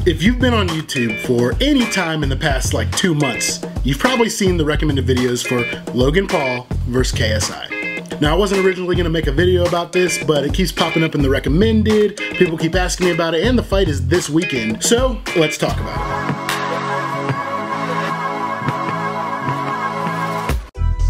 If you've been on YouTube for any time in the past like 2 months, you've probably seen the recommended videos for Logan Paul versus KSI. Now, I wasn't originally going to make a video about this, but it keeps popping up in the recommended, people keep asking me about it, and the fight is this weekend, so let's talk about it.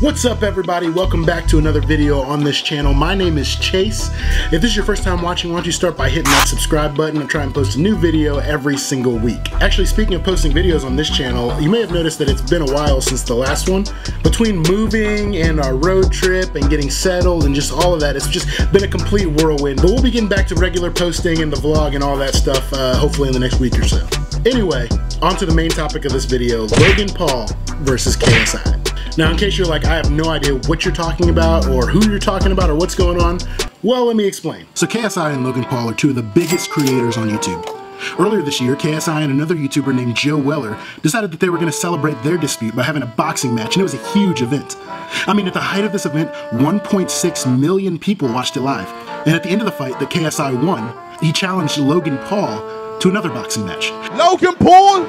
What's up, everybody? Welcome back to another video on this channel. My name is Chase. If this is your first time watching, why don't you start by hitting that subscribe button and try and post a new video every single week. Actually, speaking of posting videos on this channel, you may have noticed that it's been a while since the last one. Between moving and our road trip and getting settled and just all of that, it's just been a complete whirlwind. But we'll be getting back to regular posting and the vlog and all that stuff hopefully in the next week or so. Anyway, on to the main topic of this video, Logan Paul versus KSI. Now, in case you're like, I have no idea what you're talking about or who you're talking about or what's going on, well, let me explain. So KSI and Logan Paul are two of the biggest creators on YouTube. Earlier this year, KSI and another YouTuber named Joe Weller decided that they were going to celebrate their dispute by having a boxing match, and it was a huge event. I mean, at the height of this event, 1.6 million people watched it live. And at the end of the fight that KSI won, he challenged Logan Paul to another boxing match. Logan Paul?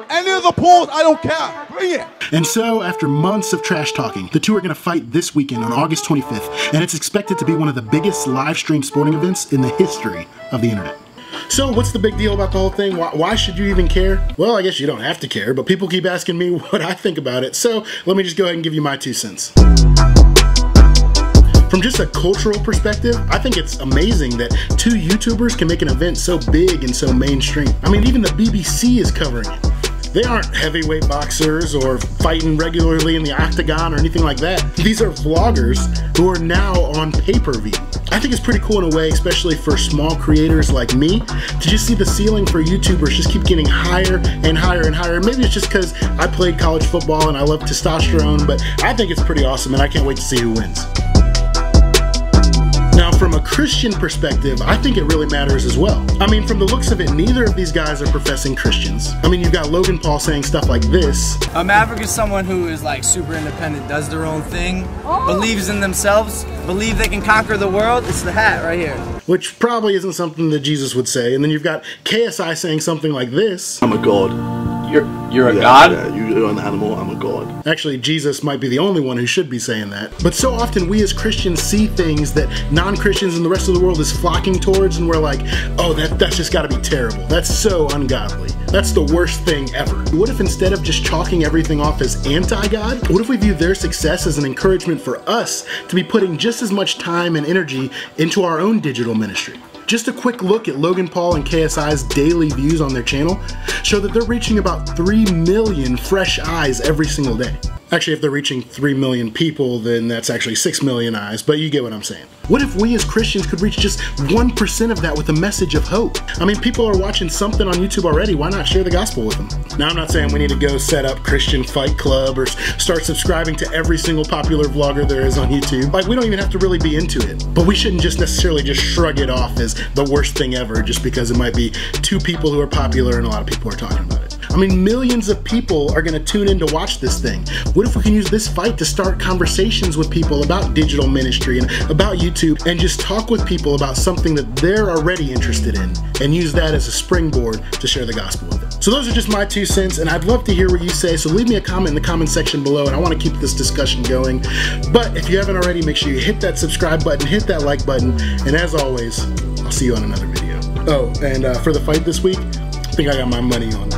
Any of the Pauls, I don't care. Bring it. And so, after months of trash talking, the two are going to fight this weekend on August 25th, and it's expected to be one of the biggest live stream sporting events in the history of the internet. So, what's the big deal about the whole thing? Why should you even care? Well, I guess you don't have to care, but people keep asking me what I think about it, so let me just go ahead and give you my 2 cents. From just a cultural perspective, I think it's amazing that two YouTubers can make an event so big and so mainstream. I mean, even the BBC is covering it. They aren't heavyweight boxers or fighting regularly in the octagon or anything like that. These are vloggers who are now on pay-per-view. I think it's pretty cool in a way, especially for small creators like me, to just see the ceiling for YouTubers just keep getting higher and higher and higher. Maybe it's just because I played college football and I love testosterone, but I think it's pretty awesome and I can't wait to see who wins. Now, from a Christian perspective, I think it really matters as well. I mean, from the looks of it, neither of these guys are professing Christians. I mean, you've got Logan Paul saying stuff like this. Maverick is someone who is like super independent, does their own thing, believes in themselves, believe they can conquer the world. It's the hat right here. Which probably isn't something that Jesus would say. And then you've got KSI saying something like this. I'm a god. You're a god? Yeah, you're an animal, I'm a god. Actually, Jesus might be the only one who should be saying that. But so often we as Christians see things that non-Christians and the rest of the world is flocking towards, and we're like, oh, that's just gotta be terrible. That's so ungodly. That's the worst thing ever. What if instead of just chalking everything off as anti-God, what if we view their success as an encouragement for us to be putting just as much time and energy into our own digital ministry? Just a quick look at Logan Paul and KSI's daily views on their channel show that they're reaching about 3 million fresh eyes every single day. Actually, if they're reaching 3 million people, then that's actually 6 million eyes, but you get what I'm saying. What if we as Christians could reach just 1% of that with a message of hope? I mean, people are watching something on YouTube already, why not share the gospel with them? Now, I'm not saying we need to go set up Christian Fight Club or start subscribing to every single popular vlogger there is on YouTube. Like, we don't even have to really be into it. But we shouldn't just necessarily just shrug it off as the worst thing ever just because it might be 2 people who are popular and a lot of people are talking about it. I mean, millions of people are going to tune in to watch this thing. What if we can use this fight to start conversations with people about digital ministry and about YouTube and just talk with people about something that they're already interested in and use that as a springboard to share the gospel with them? So those are just my 2 cents, and I'd love to hear what you say, so leave me a comment in the comment section below, and I want to keep this discussion going. But if you haven't already, make sure you hit that subscribe button, hit that like button, and as always, I'll see you on another video. Oh, and for the fight this week, I think I got my money on